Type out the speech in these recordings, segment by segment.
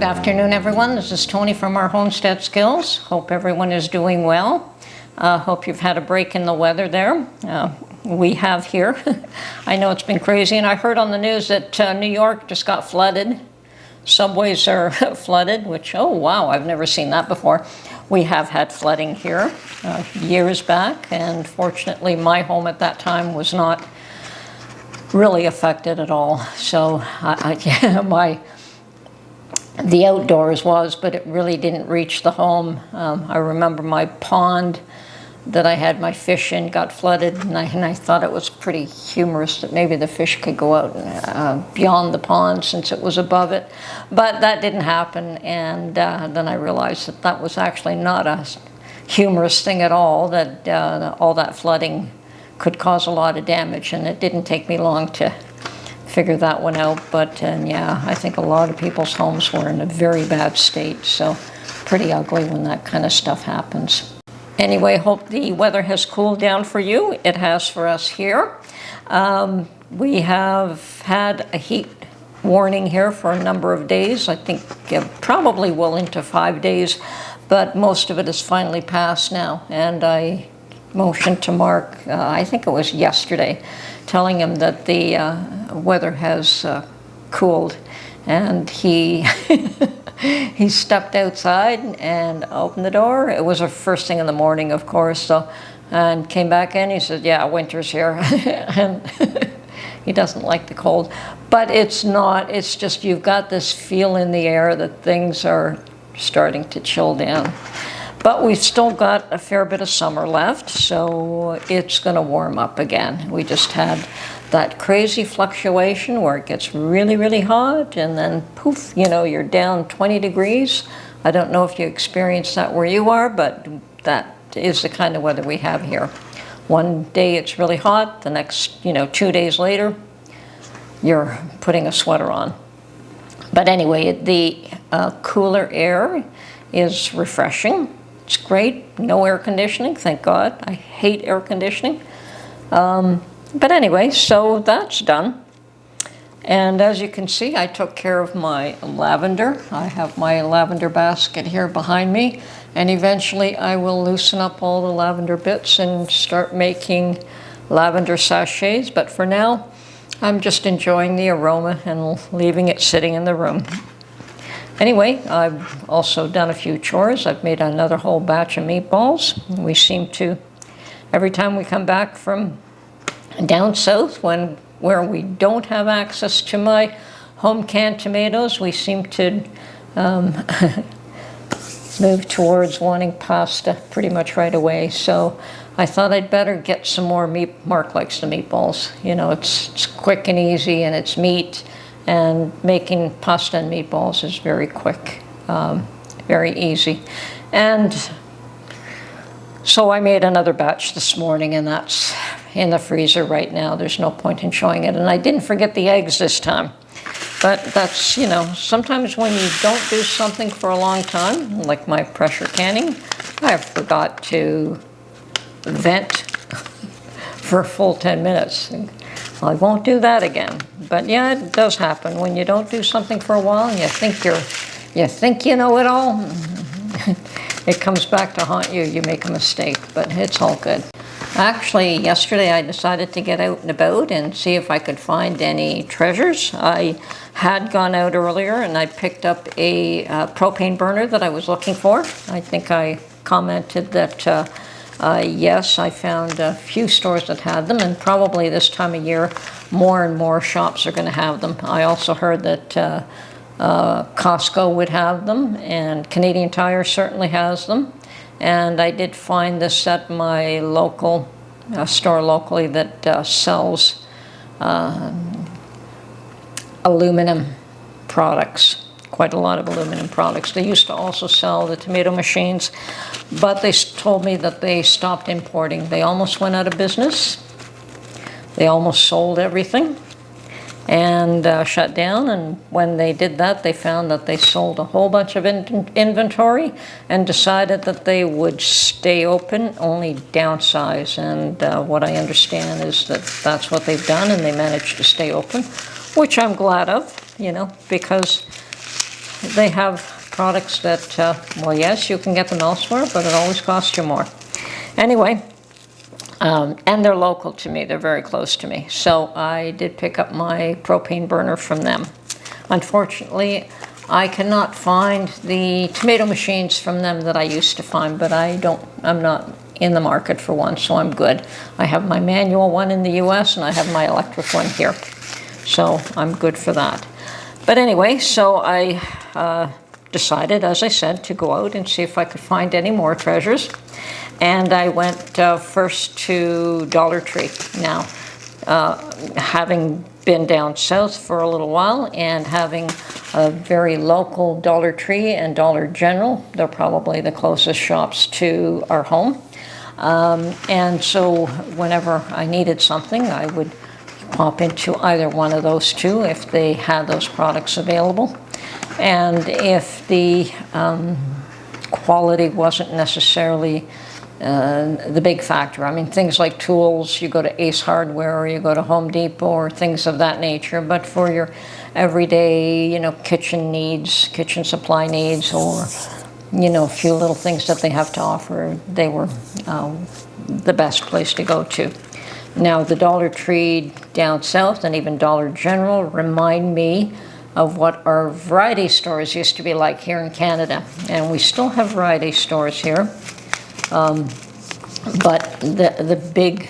afternoon, everyone. This is Tony from our Homestead Skills. Hope everyone is doing well. Hope you've had a break in the weather there. We have here. I know it's been crazy, and I heard on the news that New York just got flooded. Subways are flooded, which, oh wow, I've never seen that before. We have had flooding here years back, and fortunately my home at that time was not really affected at all. So the outdoors was, but it really didn't reach the home. I remember my pond that I had my fish in got flooded, and I thought it was pretty humorous that maybe the fish could go out beyond the pond since it was above it. But that didn't happen, and then I realized that that was actually not a humorous thing at all, that all that flooding could cause a lot of damage, and it didn't take me long to figure that one out. But yeah, I think a lot of people's homes were in a very bad state, so pretty ugly when that kind of stuff happens. Anyway, hope the weather has cooled down for you. It has for us here. We have had a heat warning here for a number of days. I think probably well into 5 days, but most of it is finally passed now. And I motioned to Mark, I think it was yesterday, telling him that the weather has cooled, and he he stepped outside and opened the door. It was the first thing in the morning, of course, so, and came back in. He said, yeah, winter's here. And he doesn't like the cold, but it's not, it's just you've got this feel in the air that things are starting to chill down. But we've still got a fair bit of summer left, so it's going to warm up again. We just had that crazy fluctuation where it gets really, really hot, and then poof, you know, you're down 20 degrees. I don't know if you experience that where you are, but that is the kind of weather we have here. One day it's really hot, the next, 2 days later, you're putting a sweater on. But anyway, the cooler air is refreshing. It's great. No air conditioning, thank God. I hate air conditioning. But anyway, so that's done. And as you can see, I took care of my lavender. I have my lavender basket here behind me. And eventually I will loosen up all the lavender bits and start making lavender sachets. But for now, I'm just enjoying the aroma and leaving it sitting in the room. Anyway, I've also done a few chores. I've made another whole batch of meatballs. We seem to, every time we come back from down south, where we don't have access to my home canned tomatoes, we seem to move towards wanting pasta pretty much right away. So I thought I'd better get some more meat. Mark likes the meatballs. It's quick and easy, and it's meat. And making pasta and meatballs is very quick, very easy. And so I made another batch this morning, and that's in the freezer right now. There's no point in showing it. And I didn't forget the eggs this time. But that's, sometimes when you don't do something for a long time, like my pressure canning, I forgot to vent for a full 10 minutes. I won't do that again. But yeah, it does happen when you don't do something for a while and you think you know it all. It comes back to haunt you. You make a mistake, but it's all good. Actually, yesterday I decided to get out and about and see if I could find any treasures. I had gone out earlier and I picked up a propane burner that I was looking for. I think I commented that yes, I found a few stores that had them, and probably this time of year more and more shops are going to have them. I also heard that Costco would have them, and Canadian Tire certainly has them. And I did find this at my local store locally that sells aluminum products. Quite a lot of aluminum products. They used to also sell the tomato machines, but they told me that they stopped importing. They almost went out of business. They almost sold everything and shut down. And when they did that, they found that they sold a whole bunch of inventory and decided that they would stay open, only downsize. And what I understand is that that's what they've done, and they managed to stay open, which I'm glad of, because they have products that, well, yes, you can get them elsewhere, but it always costs you more. Anyway, and they're local to me. They're very close to me. So I did pick up my propane burner from them. Unfortunately, I cannot find the tomato machines from them that I used to find, but I'm not in the market for one, so I'm good. I have my manual one in the US and I have my electric one here. So I'm good for that. But anyway, so I decided, as I said, to go out and see if I could find any more treasures. And I went first to Dollar Tree. Now, having been down south for a little while and having a very local Dollar Tree and Dollar General, they're probably the closest shops to our home. And so whenever I needed something, I would pop into either one of those two if they had those products available. And if the quality wasn't necessarily the big factor. I mean, things like tools, you go to Ace Hardware or you go to Home Depot or things of that nature. But for your everyday, kitchen needs, kitchen supply needs, or, a few little things that they have to offer, they were the best place to go to. Now, the Dollar Tree down south and even Dollar General remind me of what our variety stores used to be like here in Canada. And we still have variety stores here. But the big,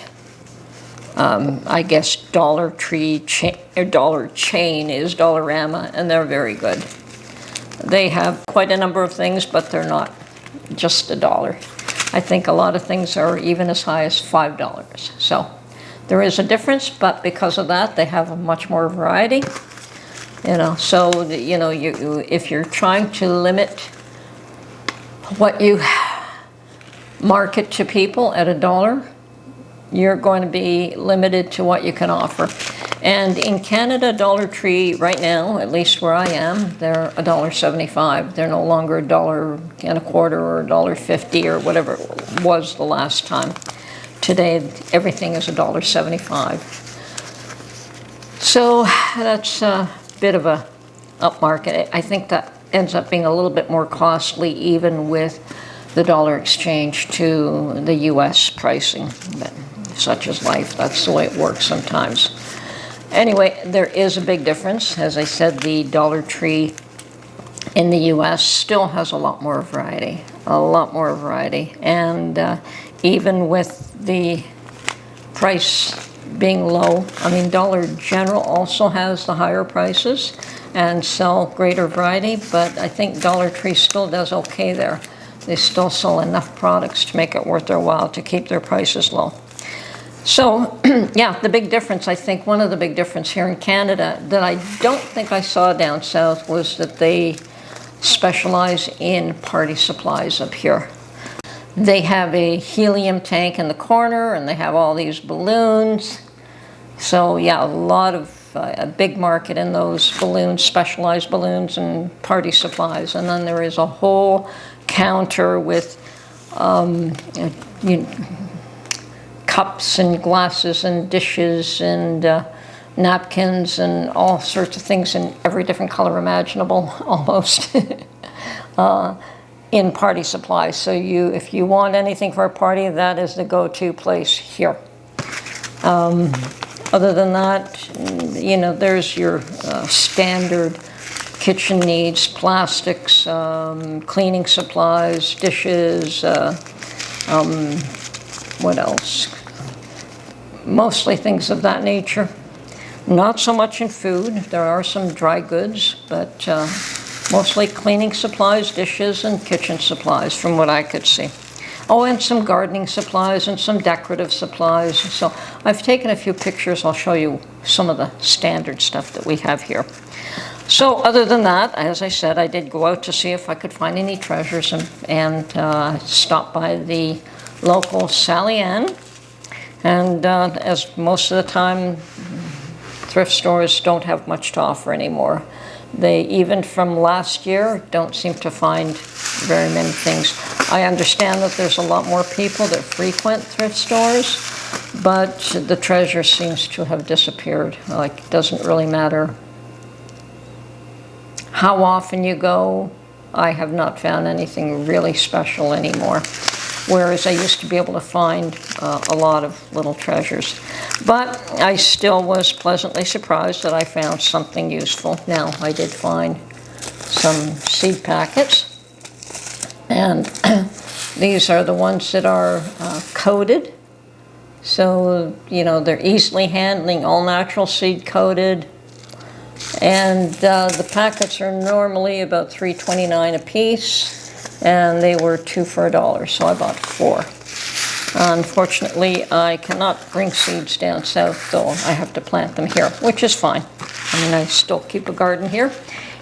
I guess, Dollar Tree chain, or dollar chain is Dollarama, and they're very good. They have quite a number of things, but they're not just $1. I think a lot of things are even as high as $5. So there is a difference, but because of that, they have a much more variety. So if you're trying to limit what you market to people at $1, you're going to be limited to what you can offer. And in Canada, Dollar Tree right now, at least where I am, they're $1.75. They're no longer $1.25 or $1.50 or whatever it was the last time. Today, everything is $1.75. So that's a bit of a upmarket. I think that ends up being a little bit more costly even with the dollar exchange to the US pricing. But such is life. That's the way it works sometimes. Anyway, there is a big difference. As I said, the Dollar Tree in the US still has a lot more variety. And even with the price being low, I mean, Dollar General also has the higher prices and sell greater variety, but I think Dollar Tree still does okay there. They still sell enough products to make it worth their while to keep their prices low. So, yeah, the big difference, I think one of the big difference here in Canada that I don't think I saw down south was that they specialize in party supplies up here. They have a helium tank in the corner and they have all these balloons. So, yeah, a big market in those balloons, specialized balloons and party supplies. And then there is a whole counter with cups and glasses and dishes and napkins and all sorts of things in every different color imaginable, almost, in party supplies. So if you want anything for a party, that is the go-to place here. Other than that, there's your standard kitchen needs, plastics, cleaning supplies, dishes, what else? Mostly things of that nature. Not so much in food. There are some dry goods, but mostly cleaning supplies, dishes, and kitchen supplies from what I could see. Oh, and some gardening supplies and some decorative supplies. So I've taken a few pictures. I'll show you some of the standard stuff that we have here. So other than that, as I said, I did go out to see if I could find any treasures and stop by the local Sally Ann. And as most of the time, thrift stores don't have much to offer anymore. They, even from last year, don't seem to find very many things. I understand that there's a lot more people that frequent thrift stores, but the treasure seems to have disappeared. Like, it doesn't really matter how often you go, I have not found anything really special anymore. Whereas I used to be able to find a lot of little treasures. But I still was pleasantly surprised that I found something useful. Now, I did find some seed packets. And these are the ones that are coated. So, you know, they're easily handling, all natural seed coated. And the packets are normally about $3.29 a piece. And they were 2 for $1, so I bought 4. Unfortunately, I cannot bring seeds down south, though I have to plant them here, which is fine. I mean, I still keep a garden here,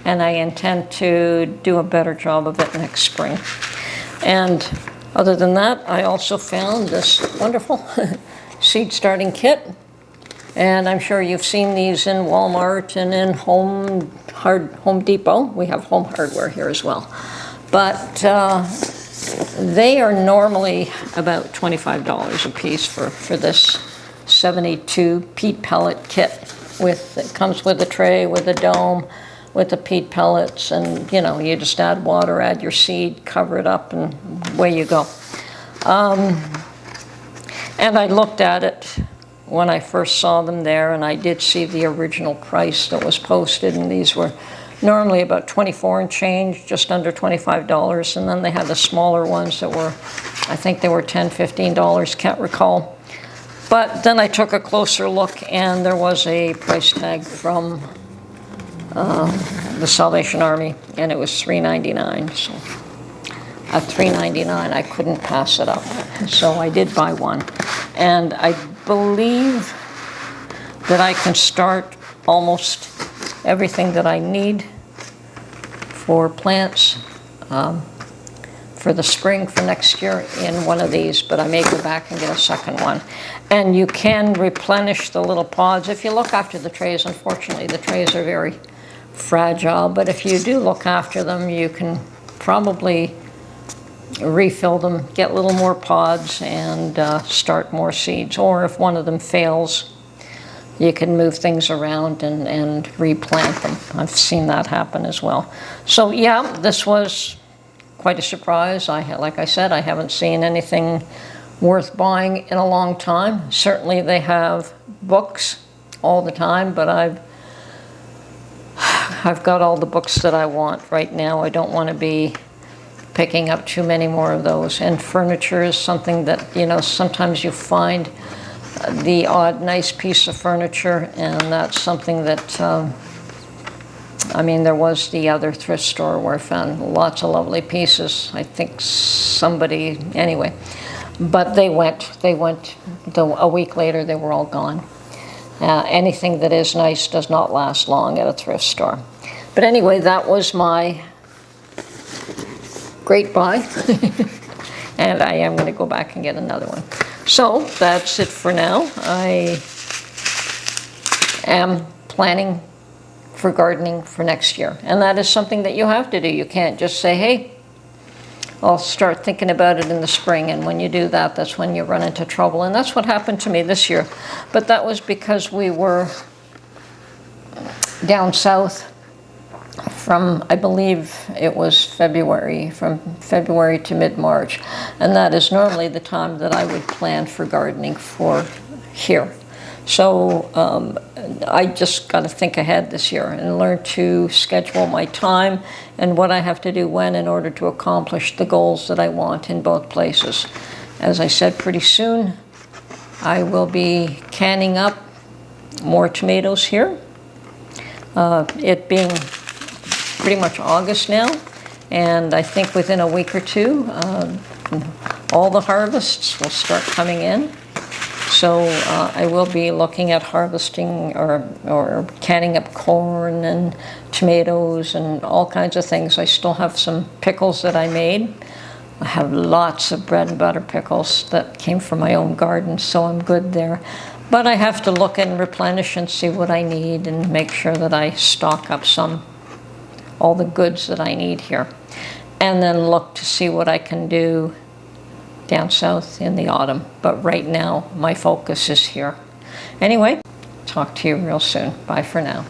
and I intend to do a better job of it next spring. And other than that, I also found this wonderful seed starting kit. And I'm sure you've seen these in Walmart and in Home Depot. We have Home Hardware here as well. But they are normally about $25 a piece for this 72 peat pellet kit. It comes with a tray, with a dome, with the peat pellets, and you know, you just add water, add your seed, cover it up, and away you go. And I looked at it when I first saw them there, and I did see the original price that was posted, and these were normally about 24 and change, just under $25, and then they had the smaller ones that were, I think they were $10, $15, can't recall. But then I took a closer look, and there was a price tag from the Salvation Army, and it was $3.99. So at $3.99, I couldn't pass it up. So I did buy one, and I believe that I can start almost everything that I need for plants for the spring for next year in one of these, but I may go back and get a second one. And you can replenish the little pods if you look after the trays. Unfortunately, the trays are very fragile, but if you do look after them, you can probably refill them, get a little more pods, and start more seeds. Or if one of them fails, you can move things around and replant them. I've seen that happen as well. So yeah, this was quite a surprise. Like I said, I haven't seen anything worth buying in a long time. Certainly they have books all the time, but I've got all the books that I want right now. I don't want to be picking up too many more of those. And furniture is something that, you know, sometimes you find the odd nice piece of furniture, and that's something that, I mean, there was the other thrift store where I found lots of lovely pieces. I think somebody, anyway, but they went, a week later they were all gone. Anything that is nice does not last long at a thrift store. But anyway, that was my great buy. And I am going to go back and get another one. So that's it for now. I am planning for gardening for next year. And that is something that you have to do. You can't just say, hey, I'll start thinking about it in the spring. And when you do that, that's when you run into trouble. And that's what happened to me this year. But that was because we were down south from, I believe it was February, from February to mid-March. And that is normally the time that I would plan for gardening for here. So I just got to think ahead this year and learn to schedule my time and what I have to do when in order to accomplish the goals that I want in both places. As I said, pretty soon I will be canning up more tomatoes here. It being pretty much August now, and I think within a week or two all the harvests will start coming in. So I will be looking at harvesting or canning up corn and tomatoes and all kinds of things. I still have some pickles that I made. I have lots of bread and butter pickles that came from my own garden, so I'm good there. But I have to look and replenish and see what I need and make sure that I stock up all the goods that I need here. And then look to see what I can do down south in the autumn. But right now, my focus is here. Anyway, talk to you real soon. Bye for now.